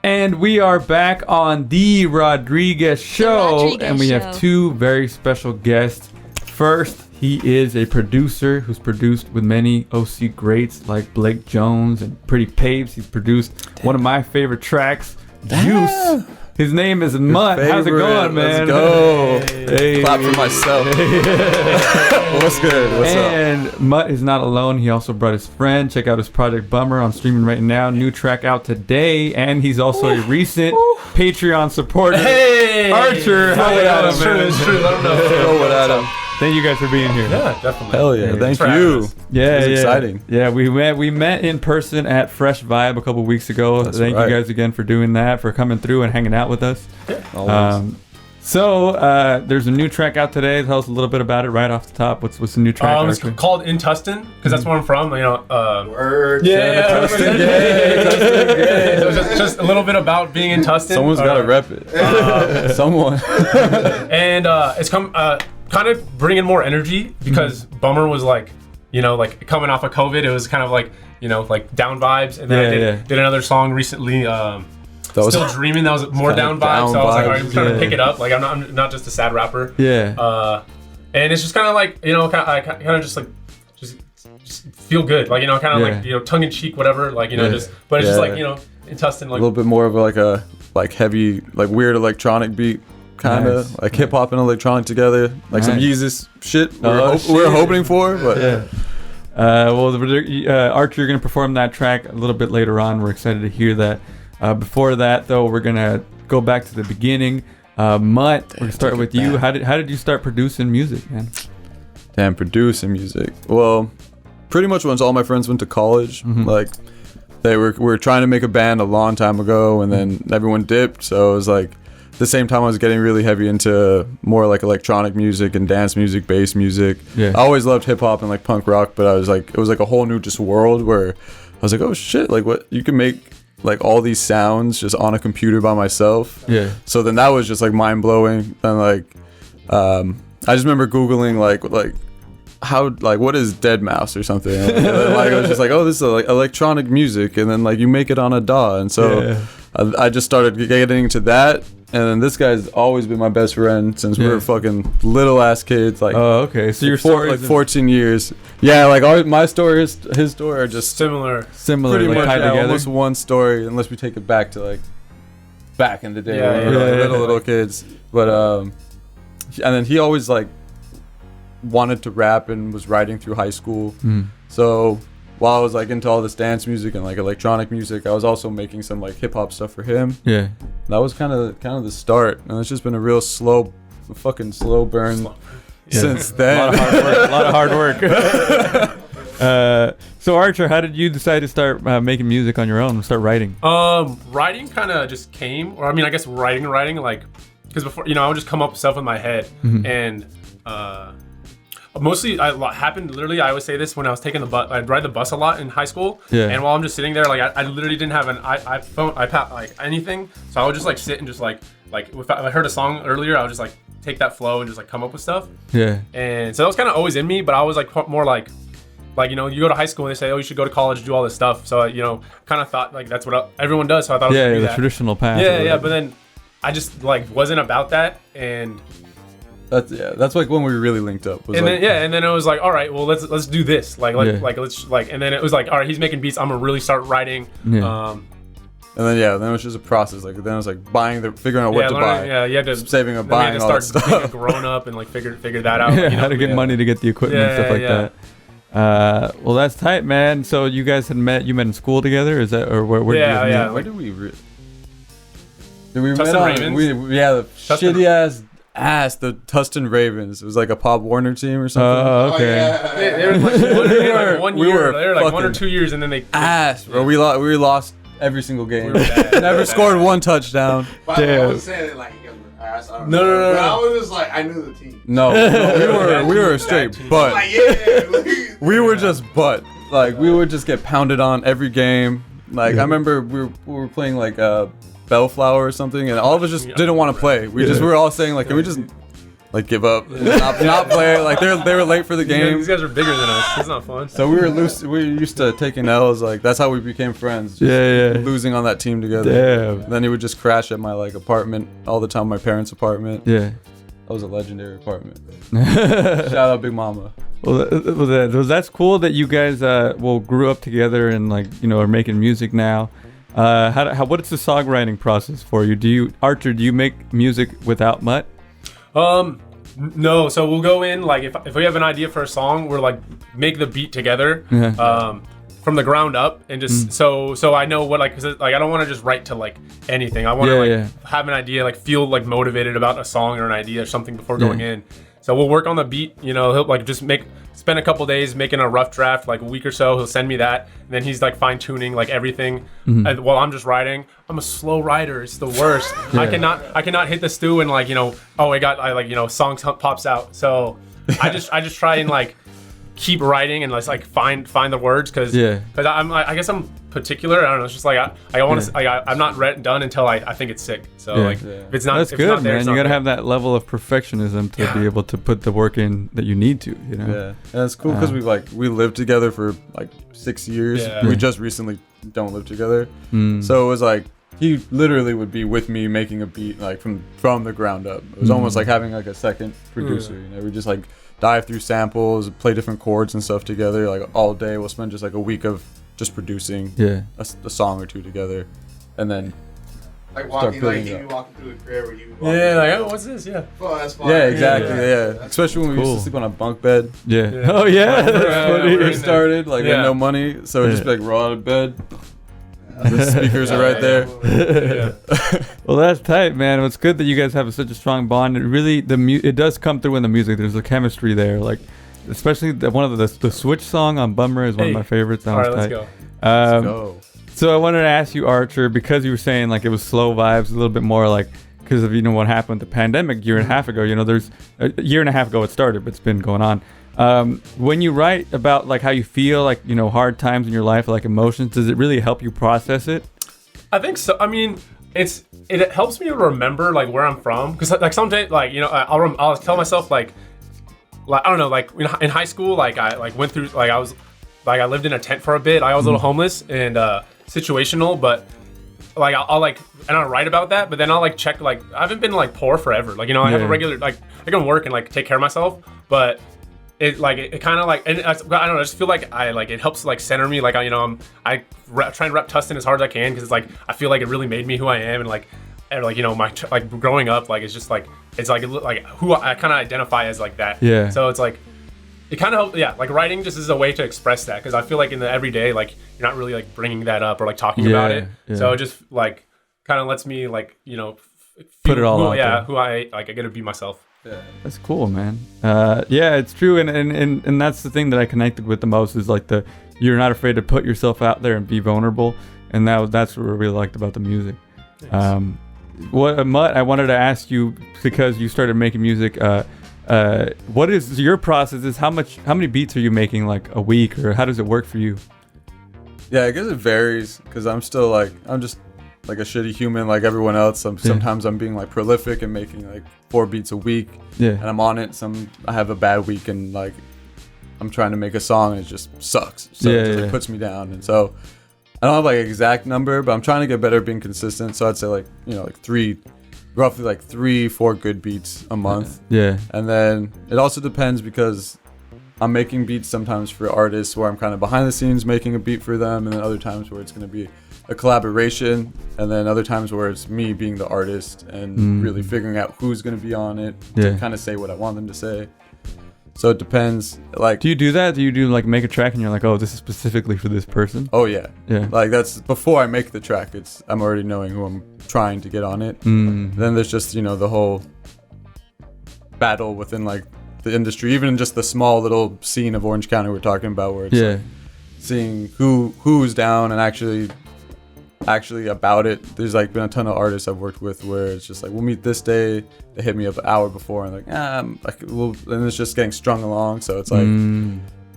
And we are back on the Rodriguez Show, and we have two very special guests. First, he is a producer who's produced with many OC greats like Blake Jones and Pretty Papes. He's produced one of my favorite tracks, Juice. His name is Mutt. How's it going, man? Let's go. Hey. Clap for myself. What's good? What's up? And Mutt is not alone. He also brought his friend. Check out his project Bummer on streaming right now. New track out today. And he's also a recent Patreon supporter. Hey! Archer. How it's true. Let him know. Go with Adam. Thank you guys for being here. Yeah, definitely. Hell yeah. Thank you. Yeah, it was exciting. Yeah, we met in person at Fresh Vibe a couple weeks ago. Thank you guys again for doing that, for coming through and hanging out with us. Yeah. So there's a new track out today. Tell us a little bit about it right off the top. What's the new track? It's called In Tustin, because that's where I'm from. Word. Yeah. Tustin gang. So just a little bit about being in Tustin. Someone's got to rep it. Someone. And it's kind of bringing more energy, because Bummer was like coming off of COVID. It was kind of like down vibes. And then I did another song recently. Still Dreaming, that was more down vibes. So I was like, all right, I'm trying to pick it up. Like I'm not just a sad rapper. Yeah. And it's just kind of like I kind of just feel good. Like kind of like tongue in cheek, whatever. Like just, but it's just like in Tustin, like a little bit more of a heavy, like weird electronic beat. Kind of like hip hop and electronic together, like some Yeezus shit we're hoping for, but Archer, you're gonna perform that track a little bit later on. We're excited to hear that. Before that, though, we're gonna go back to the beginning. Mutt, we're gonna start with you. How did you start producing music, man? Damn, producing music. Well, pretty much once all my friends went to college, like we were trying to make a band a long time ago, and then everyone dipped. So it was like the same time I was getting really heavy into more like electronic music and dance music, bass music. I always loved hip hop and like punk rock, but it was like a whole new just world where I was like, oh shit, like what you can make like all these sounds just on a computer by myself. So then that was just like mind blowing. And like I just remember Googling like how, like, what is Dead Mouse or something? And like I was just like, oh, this is like electronic music, and then like you make it on a DAW. And so I just started getting into that. And then this guy's always been my best friend since we were fucking little ass kids. Like, oh, okay. So your story like 14 years. Yeah, like my story, his story are just similar, pretty like much tied together. Almost one story, unless we take it back to like back in the day when we were little kids. But and then he always like wanted to rap and was writing through high school. So while I was like into all this dance music and like electronic music, I was also making some like hip hop stuff for him. That was kind of the start, and it's just been a real slow burn since then. A lot of hard work. So Archer, how did you decide to start making music on your own, start writing? Writing kind of just came, or I mean, I guess writing, like, because before, I would just come up with stuff in my head, and mostly happened literally, I always say this, when I was taking the bus. I'd ride the bus a lot in high school, and while I'm just sitting there, like I literally didn't have an iPhone, iPad, like anything, so I would just like sit and just like if I heard a song earlier, I would just like take that flow and just like come up with stuff. And so that was kind of always in me, but I was like more like you go to high school and they say, oh, you should go to college, do all this stuff. So kind of thought like that's what everyone does. So I thought I was gonna do that. Traditional path. But then I just like wasn't about that, and that's like when we really linked up. And then it was like, all right, well let's do this. And then it was like, all right, he's making beats, I'm gonna really start writing. And then then it was just a process. Like then it was like figuring out what to buy. You had to saving up, buying all that stuff. Being a grown up and like figure that out. How to get money to get the equipment and stuff like that. Well, that's tight, man. So you guys you met in school together? Is that, or where did you meet? Where did we met Tustin on? Ravens? The shitty ass the Tustin Ravens. It was like a Pop Warner team or something. Oh, okay. They were like 1 year. They were like 1 or 2 years, and then they bro. We lost every single game. Never scored one touchdown. I wasn't saying it like you guys were ass. I No. But I was just like, I knew the team. No, we were straight butt. Like, we were just butt. Like we would just get pounded on every game. Like I remember we were playing like Bellflower or something, and all of us just didn't want to play. We were all saying like, can we just like give up, not play. Like they were late for the game. These guys are bigger than us. It's not fun. So we were loose. We used to taking L's. Like that's how we became friends. Just losing on that team together. Damn. Then he would just crash at my like apartment all the time. My parents' apartment. Yeah. That was a legendary apartment. Shout out Big Mama. Well, that's cool that you guys grew up together and like are making music now. What is the songwriting process for you? Archer, do you make music without Mutt? No, so we'll go in like if we have an idea for a song, we're like make the beat together from the ground up and just so I know what like, 'cause like I don't want to just write to like anything. I want to have an idea, like feel like motivated about a song or an idea or something before going in. So we'll work on the beat, he'll like just spend a couple days making a rough draft, like a week or so. He'll send me that, and then he's like fine tuning like everything. And while I'm just writing, I'm a slow writer. It's the worst. I cannot hit the stew and like song pops out. So I just try and like keep writing and let's like find the words because I guess I'm particular. I don't know. It's just like I want to. I'm not done until I think it's sick. So if it's not, that's if good, it's not there, man. You gotta have that level of perfectionism to be able to put the work in that you need to. Yeah, and it's cool because we lived together for like 6 years. Yeah. We just recently don't live together, so it was like he literally would be with me making a beat like from the ground up. It was almost like having like a second producer. We just like dive through samples, play different chords and stuff together like all day. We'll spend just like a week of just producing a song or two together, and then like walking through the crib, or you like, oh, what's this? Yeah. Oh, that's fine. Yeah, exactly. Yeah. Especially when we used to sleep on a bunk bed. Yeah. Oh yeah. That's funny. We started like with no money, so we'd just be like roll out of bed. The speakers are right there. Well, that's tight, man. It's good that you guys have such a strong bond. It really it does come through in the music. There's a chemistry there, like especially one of the Switch song on Bummer is one of my favorites. That All was right, tight. let's go. So I wanted to ask you, Archer, because you were saying like it was slow vibes, a little bit more like because of what happened with the pandemic a year and a half ago. There's a year and a half ago it started, but it's been going on. When you write about like how you feel, like hard times in your life, like emotions, does it really help you process it? I think so. I mean, it helps me to remember like where I'm from, because like someday like I'll tell myself like I don't know, like in high school, like I like went through like I lived in a tent for a bit. I was a little homeless and situational, but like I'll write about that, but then I'll like check like I haven't been like poor forever. Like I have a regular like I can work and like take care of myself, but it kind of like, and I don't know, I just feel like it helps like center me. Like I try and rep Tustin as hard as I can, because it's like I feel like it really made me who I am, and like my like growing up, like it's just like it's like who I kind of identify as like that. Yeah. So it's like it kind of helps. Yeah, like writing just is a way to express that, because I feel like in the everyday, like you're not really like bringing that up or like talking about it. Yeah. So it just like kind of lets me like put it all out there. Who I like. I get to be myself. Yeah. That's cool, man. Yeah, it's true, and that's the thing that I connected with the most is like you're not afraid to put yourself out there and be vulnerable, and that's what I really liked about the music. Thanks. Mutt, I wanted to ask you, because you started making music. What is your process? Is how many beats are you making like a week, or how does it work for you? Yeah, I guess it varies, because I'm just like a shitty human like everyone else. Sometimes I'm being like prolific and making like 4 beats a week, and I'm on it. I have a bad week and like I'm trying to make a song and it just sucks, so it just like, puts me down. And so I don't have like an exact number, but I'm trying to get better at being consistent. So I'd say like like roughly 3-4 good beats a month. And then it also depends, because I'm making beats sometimes for artists where I'm kind of behind the scenes making a beat for them, and then other times where it's going to be a collaboration, and then other times where it's me being the artist and really figuring out who's going to be on it to kind of say what I want them to say. So it depends. Like, do you do that? Do you do like make a track and you're like, oh, this is specifically for this person? Oh yeah. Like that's before I make the track. I'm already knowing who I'm trying to get on it. Then there's just the whole battle within like the industry, even just the small little scene of Orange County we're talking about, where it's like seeing who's down and actually about it. There's like been a ton of artists I've worked with where it's just like, we'll meet this day. They hit me up an hour before and and it's just getting strung along. So it's like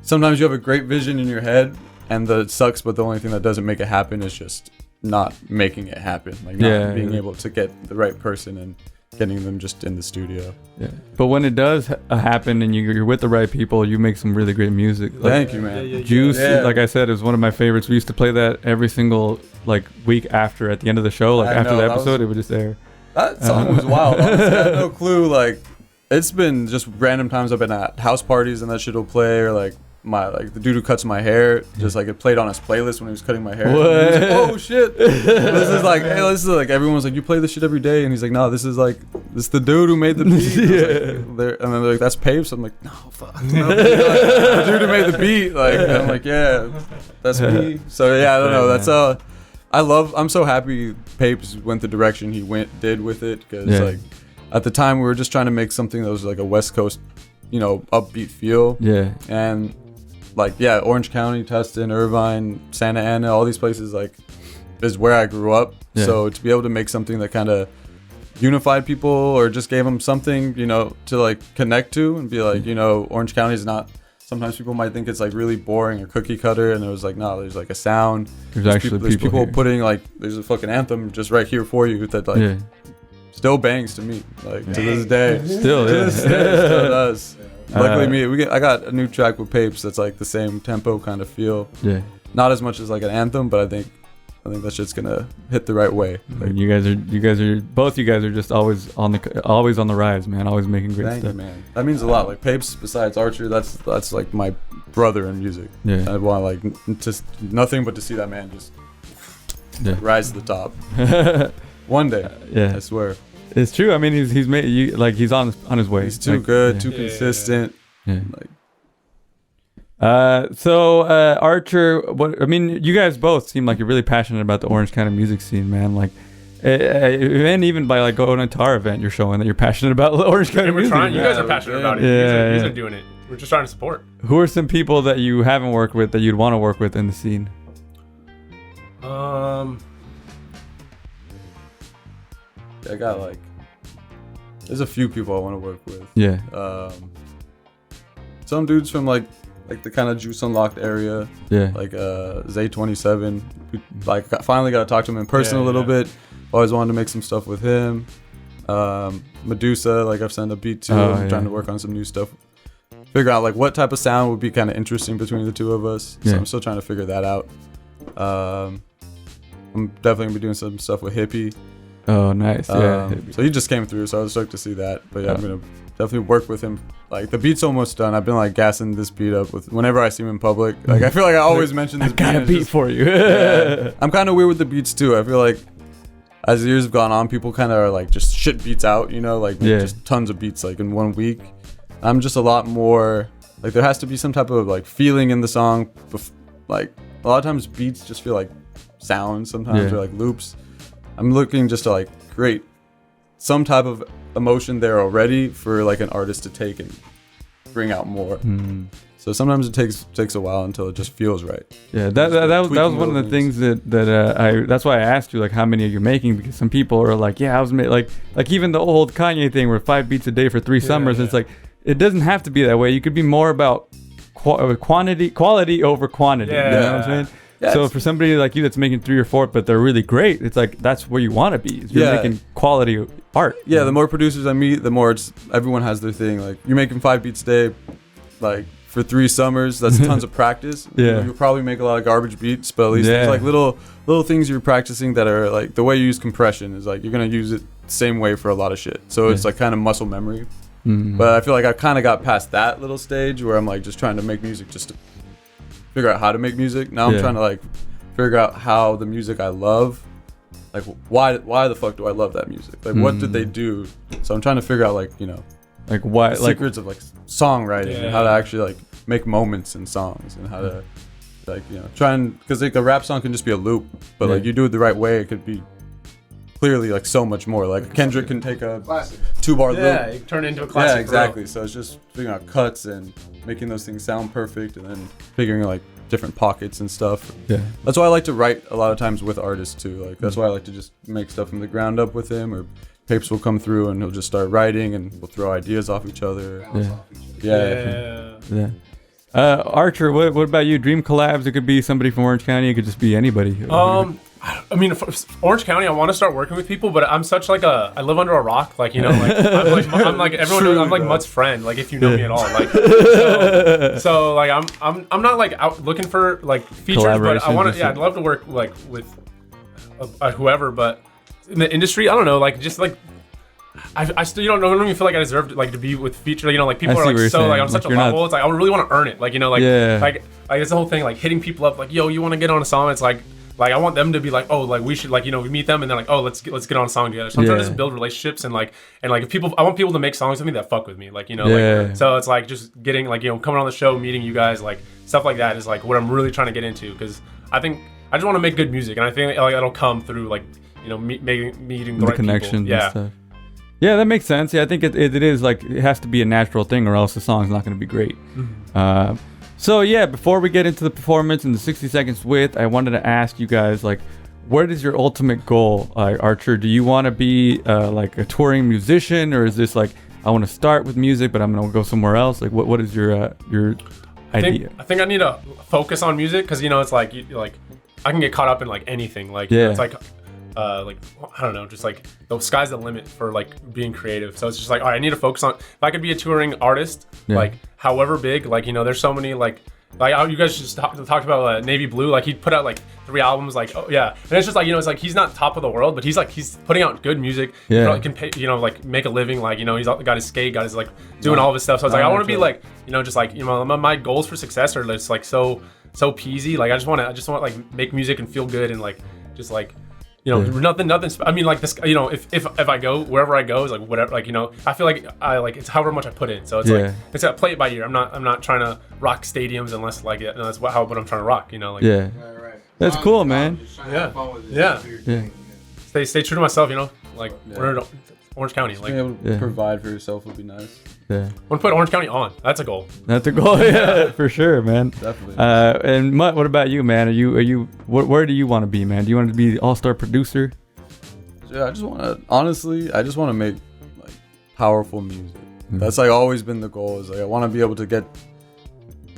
sometimes you have a great vision in your head and it sucks, but the only thing that doesn't make it happen is just not making it happen, like not being able to get the right person and getting them just in the studio. Yeah. But when it does happen and you're with the right people, you make some really great music. Like, Thank you, man. Juice, like I said, is one of my favorites. We used to play that every single like week after at the end of the show, like after the episode, it would just air. That song was wild. Honestly, I had no clue. Like, it's been just random times I've been at house parties and that shit will play, or like the dude who cuts my hair, just like it played on his playlist when he was cutting my hair. What? He was like, oh shit! This is like, hey, this is like everyone's like, you play this shit every day, and he's like, no, this is the dude who made the beat. And then they're like, that's Papes. I'm like, no, fuck, no, the dude who made the beat. Like, and I'm like, yeah, that's me. So yeah, I don't know. That's I'm so happy Papes went the direction he did with it, because like at the time we were just trying to make something that was like a West Coast, upbeat feel. Yeah. And like, yeah, Orange County, Tustin, Irvine, Santa Ana, all these places like is where I grew up. Yeah. So to be able to make something that kind of unified people or just gave them something, to like connect to and be like, Orange County is not, sometimes people might think it's like really boring or cookie cutter, and it was like, no, there's like a sound. There's people putting like, there's a fucking anthem just right here for you that like still bangs to me, like to this day. Still does. Luckily I got a new track with Papes that's like the same tempo kind of feel. Yeah. Not as much as like an anthem, but I think that shit's gonna hit the right way. Like, you guys are just always on the rise, man. Always making great stuff. Thank you, man. That means a lot. Like Papes, besides Archer, that's like my brother in music. Yeah. I want like just nothing but to see that man just rise to the top. One day. I swear. It's true. I mean, he's made you like he's on his way. He's too good, too consistent. Yeah. So Archer, you guys both seem like you're really passionate about the Orange County music scene, man. Like, and even by like going into our event, you're showing that you're passionate about Orange County music. You guys are passionate about it. You guys are doing it. We're just trying to support. Who are some people that you haven't worked with that you'd want to work with in the scene? I got like, there's a few people I want to work with. Yeah. Some dudes from like the kind of Juice Unlocked area. Yeah. Like Zay27. Like finally got to talk to him in person a little bit. Always wanted to make some stuff with him. Medusa, like I've sent a beat to. I'm trying to work on some new stuff. Figure out like what type of sound would be kind of interesting between the two of us. So I'm still trying to figure that out. I'm definitely gonna be doing some stuff with Hippie. Oh, nice. So he just came through, so I was stoked to see that. But I'm gonna definitely work with him. Like the beat's almost done. I've been like gassing this beat up with whenever I see him in public. Like I feel like I always mention this. I got a beat for you. I'm kind of weird with the beats too. I feel like as the years have gone on, people kind of are like just shit beats out. Like just tons of beats like in 1 week. I'm just a lot more like there has to be some type of like feeling in the song. Like a lot of times beats just feel like sounds sometimes or like loops. I'm looking just to like create some type of emotion there already for like an artist to take and bring out more. So sometimes it takes a while until it just feels right. Yeah, that was one of the things that that's why I asked you like how many are you making, because some people are like, yeah, I was like even the old Kanye thing where 5 beats a day for 3 summers. It's like it doesn't have to be that way. You could be more about quality over quantity. Yeah. You know what I'm saying? So for somebody like you that's making 3 or 4, but they're really great, it's like that's where you want to be. You're making quality art. Yeah, the more producers I meet, the more everyone has their thing. Like you're making 5 beats a day, like for 3 summers. That's tons of practice. You'll probably make a lot of garbage beats, but at least there's like little things you're practicing that are like the way you use compression is like you're gonna use it the same way for a lot of shit. So it's like kind of muscle memory. But I feel like I kind of got past that little stage where I'm like just trying to make music just to figure out how to make music. Now I'm trying to like figure out how the music I love, like why the fuck do I love that music? Like what did they do? So I'm trying to figure out like like why secrets of like songwriting and how to actually like make moments in songs and how to like try and because like a rap song can just be a loop, but like you do it the right way, it could be clearly like so much more. Like Kendrick can take a 2-bar loop. Yeah, it turn it into a classic. Yeah, exactly. So it's just figuring out cuts and making those things sound perfect, and then figuring like different pockets and stuff. Yeah. That's why I like to write a lot of times with artists too. Like that's why I like to just make stuff from the ground up with him, or Papes will come through and he'll just start writing and we'll throw ideas off each other. Yeah. Archer, what about you? Dream collabs? It could be somebody from Orange County. It could just be anybody. I mean, Orange County, I want to start working with people, but I'm such like I live under a rock, like, you know, like I'm like everyone knows I'm like Mutt's friend, like if you know me at all, like so like I'm not like out looking for like features, but I want to I'd love to work like with whoever, but in the industry, I don't know, like just like I still don't even feel like I deserve to, like to be with feature, you know, like people are like so like on such a level, it's like I really want to earn it, like, you know, like like it's the whole thing, like hitting people up, like, yo, you want to get on a song? It's like I want them to be like, oh, like we should, like, you know, we meet them and they're like, oh, let's get on a song together. So I'm trying to just build relationships and if people, I want people to make songs with me that fuck with me, like, you know, like, so it's like just getting like, you know, coming on the show, meeting you guys, like stuff like that is like what I'm really trying to get into, because I think I just want to make good music, and I think like it'll come through like, you know, meeting the right connections people. and stuff. Yeah, that makes sense. Yeah, I think it is like it has to be a natural thing, or else the song's not going to be great. So yeah, before we get into the performance and the 60 seconds with, I wanted to ask you guys, like, what is your ultimate goal, Archer? Do you want to be like a touring musician, or is this like, I want to start with music, but I'm going to go somewhere else? Like, what is your idea? I think I need to focus on music, because, you know, it's like, like I can get caught up in like anything. Like, you know, it's like I don't know, just like the sky's the limit for like being creative. So it's just like, all right, I need to focus on, if I could be a touring artist, like however big, like, you know, there's so many like you guys just talked about Navy Blue, like he put out like 3 albums, like, oh yeah, and it's just like, you know, it's like he's not top of the world, but he's putting out good music. He can pay, you know, like make a living, like, you know, he's got his skate, got his like doing all of his stuff. So I was like, I want to be like, you know, just like, you know, my goals for success are just like so peasy. Like I just want to like make music and feel good, and like just like, you know, nothing. I mean, like this, you know, if I go wherever I go is like whatever, like, you know, I feel like it's however much I put in. So it's like it's a play it by ear. I'm not trying to rock stadiums unless like that's what I'm trying to rock. You know, like Right. That's cool, man. Yeah. Stay true to myself. You know, like we're in Orange County. Like being able to provide for yourself would be nice. Yeah. I want to put Orange County on. That's a goal. That's a goal, yeah, for sure, man. Definitely. And Mutt, what about you, man? Are you where do you want to be, man? Do you want to be the all-star producer? Yeah, I just want to make like powerful music. That's like always been the goal. Is like I want to be able to get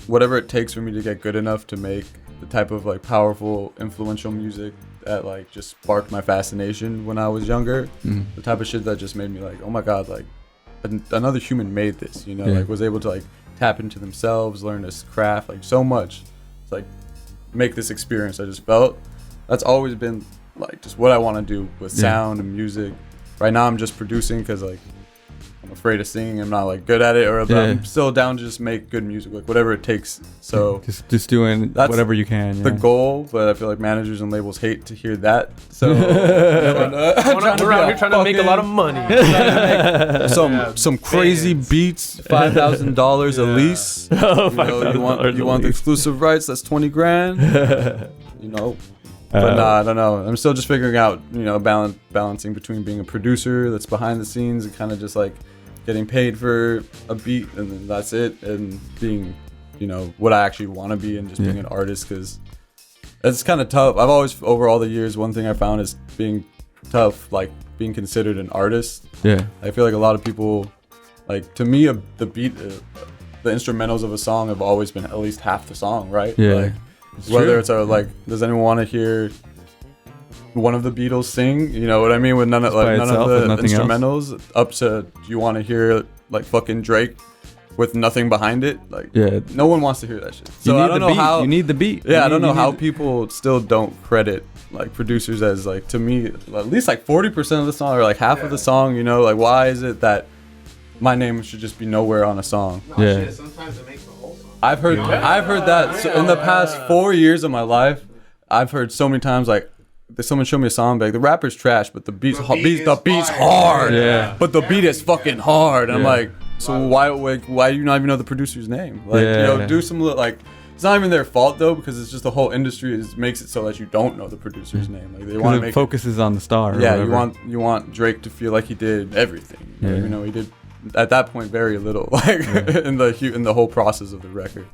whatever it takes for me to get good enough to make the type of like powerful, influential music that like just sparked my fascination when I was younger. The type of shit that just made me like, oh my god, like another human made this, you know, like was able to like tap into themselves, learn this craft, like so much. It's like make this experience. I just felt that's always been like just what I want to do with sound and music. Right now I'm just producing because like I'm afraid of singing. I'm not like good at it, or I'm still down to just make good music, like whatever it takes. So just doing whatever you can. The goal, but I feel like managers and labels hate to hear that. So we're out here trying to make a lot of money. some crazy beats, $5,000 a lease. You want the exclusive rights? That's $20,000. You know. But I don't know. I'm still just figuring out, you know, balancing between being a producer that's behind the scenes and kind of just like getting paid for a beat and then that's it, and being, you know, what I actually want to be and just being an artist, because it's kind of tough. I've always, over all the years, one thing I found is being tough, like being considered an artist. Yeah. I feel like a lot of people, like to me, the beat, the instrumentals of a song have always been at least half the song, right? Yeah. Like, whether it's like, does anyone want to hear one of the Beatles sing? You know what I mean? With none of the instrumentals else. Up to, do you want to hear like fucking Drake with nothing behind it? Like, no one wants to hear that shit. So I don't know how you need the beat. Yeah, I don't know how people still don't credit like producers as like, to me, at least like 40% of the song or like half of the song. You know, like why is it that my name should just be nowhere on a song? Shit, sometimes it makes the whole song. I've heard that in the past 4 years of my life. I've heard so many times like someone showed me a song like the rapper's trash, but the beat's hard. Yeah. But the beat is fucking hard. And I'm like, so why do you not even know the producer's name? Like, you know, do some like. It's not even their fault though, because it's just the whole industry makes it so that you don't know the producer's name. Like they want to make focuses on the star. Yeah, you want Drake to feel like he did everything. Yeah. You know, he did. At that point, very little, like in the whole process of the record.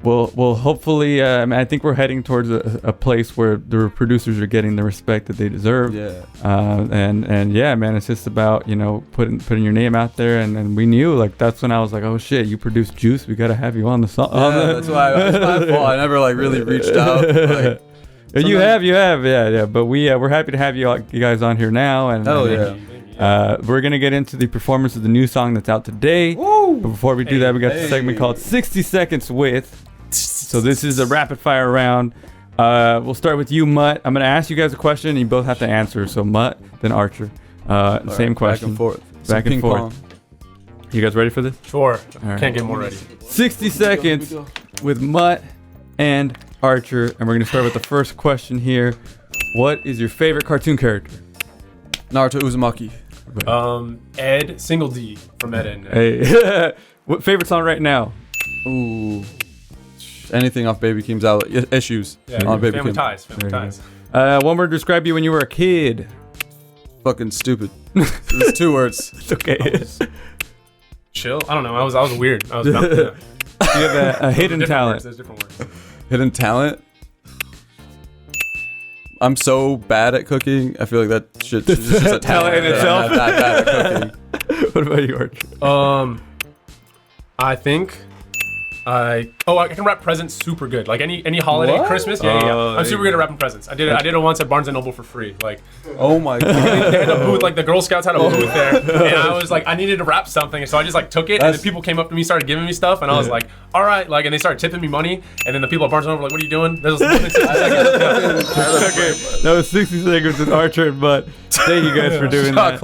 Well, hopefully, I think we're heading towards a place where the producers are getting the respect that they deserve. Yeah. And yeah, man, it's just about, you know, putting your name out there, and we knew, like, that's when I was like, oh shit, you produced Juice, we gotta have you on the song. Yeah, that's my fault. I never like really reached out. Like, You have, yeah. But we're happy to have you guys on here now, and we're gonna get into the performance of the new song that's out today. Woo! But before we do that, we got the segment called 60 Seconds With. So this is a rapid fire round. We'll start with you, Mutt. I'm gonna ask you guys a question, and you both have to answer. So Mutt, then Archer. Same question. Back and forth. You guys ready for this? Sure. Right. Can't get more ready. 60 seconds with Mutt and Archer, and we're gonna start with the first question here. What is your favorite cartoon character? Naruto Uzumaki. Ed Single D from Ed and Hey, what favorite song right now? Ooh, anything off Baby Keem's out. Issues. Yeah, on Baby Family Keem. Ties. Family Ties. One word to describe you when you were a kid. Fucking stupid. It's 2 words. It's okay. Chill. I don't know. I was weird. I was about, You have a hidden talent. There's different words. Hidden talent. I'm so bad at cooking. I feel like that shit is just a Talent in itself. I'm not that bad at cooking. What about you, Archer? I think I can wrap presents super good. Like any holiday, What? Christmas. Yeah. I'm super good at wrapping presents. I did it once at Barnes and Noble for free. Like Oh my god. they had a booth, like the Girl Scouts had a booth there, and I was like, I needed to wrap something, so I just like took it, and then people came up to me, started giving me stuff, and I was like, all right, like, and they started tipping me money, and then the people at Barnes and Noble were like, what are you doing? That was 60 seconds. Okay, that was 60 seconds with Archer and Mutt. Thank you guys for doing that.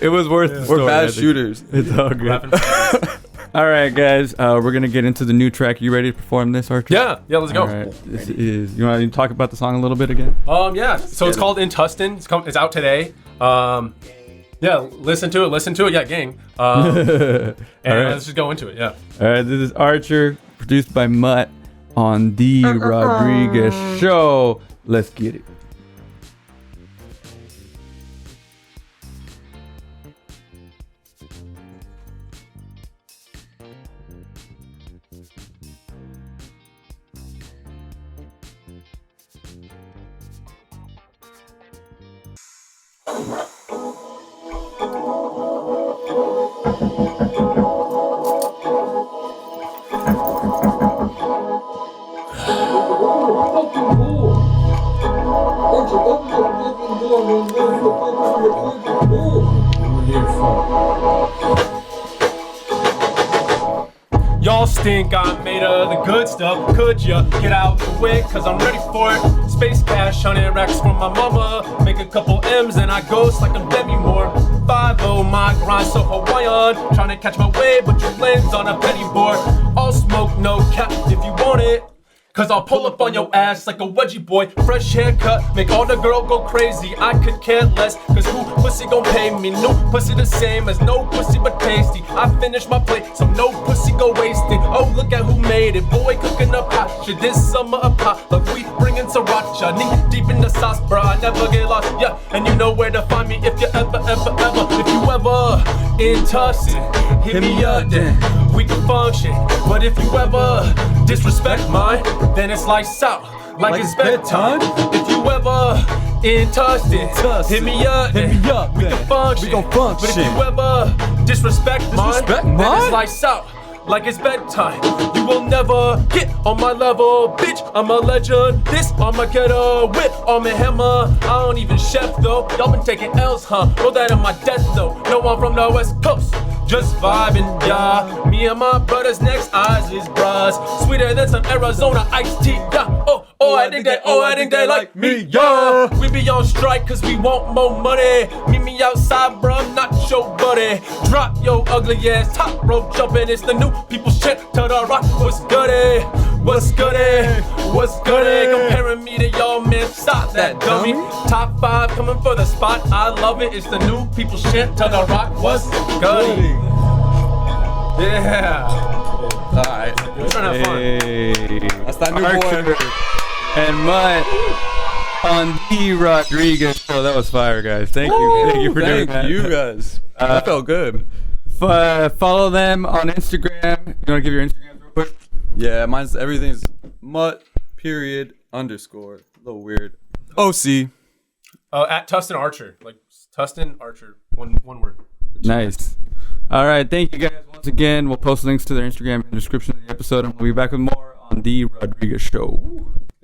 It was worth the story. We're bad shooters. It's all good. Wrapping presents. All right, guys, we're gonna get into the new track. You ready to perform this, Archer? Yeah, let's go. All right. This is. You want to talk about the song a little bit again? Yeah. So it's called In Tustin. It's out today. Yeah, listen to it. Yeah, gang. And let's just go into it. Yeah. All right, this is Archer, produced by Mutt on the Rodriguez Show. Let's get it. Y'all stink, I'm made of the good stuff. Could ya get out the way? Cause I'm ready for it. Space cash, 100 racks from my mama. Make a couple M's and I ghost like I'm Demi Moore. 5-0, my grind so Hawaiian. Trying to catch my wave, but your lens on a penny board. All smoke, no cap if you want it. Cause I'll pull up on your ass like a wedgie boy. Fresh haircut, make all the girl go crazy. I could care less, cause who pussy gon' pay me? New pussy the same as no pussy but tasty. I finish my plate, so no pussy go wasted. Oh, look at who made it, boy cooking up hot shit. This summer a pot, like we bringin' sriracha. Knee deep in the sauce, bruh, I never get lost, yeah. And you know where to find me if you ever. If you ever in Tustin, hit me up then, we can function. But if you ever disrespect mine, then it's lights out, like it's bedtime. If you ever in Tustin, hit me up, we can function. But if you ever disrespect mine, then it's lights out, like it's bedtime. You will never get on my level, bitch. I'm a legend. This Armageddon with Arm & Hammer. I don't even chef though. Y'all been taking L's, huh? Roll that on my death though. No, I'm from the West Coast. Just vibing, yeah. Me and my brothers next eyes is bras. Sweeter than some Arizona iced tea, yeah. I think they like me, yeah. We be on strike cause we want more money. Meet me outside, bro, I'm not your buddy. Drop your ugly ass top rope jumping. It's the new people's shit to the rock. What's goody? What's goody? What's goody? Comparing me to y'all, man, stop that dummy. Top 5 coming for the spot. I love it. It's the new people's shit to the rock. What's goody? Yeah. Alright. We're trying to have fun. That's that new boy. And Mutt on the Rodriguez Show. That was fire, guys. Thank you for doing that. Thank you guys. That felt good. Follow them on Instagram. You want to give your Instagram real quick? Yeah, mine's everything's Mutt __ A little weird. OC. At Tustin Archer, like Tustin Archer, one word. Nice. All right, thank you guys once again. We'll post links to their Instagram in the description of the episode, and we'll be back with more on the Rodriguez Show.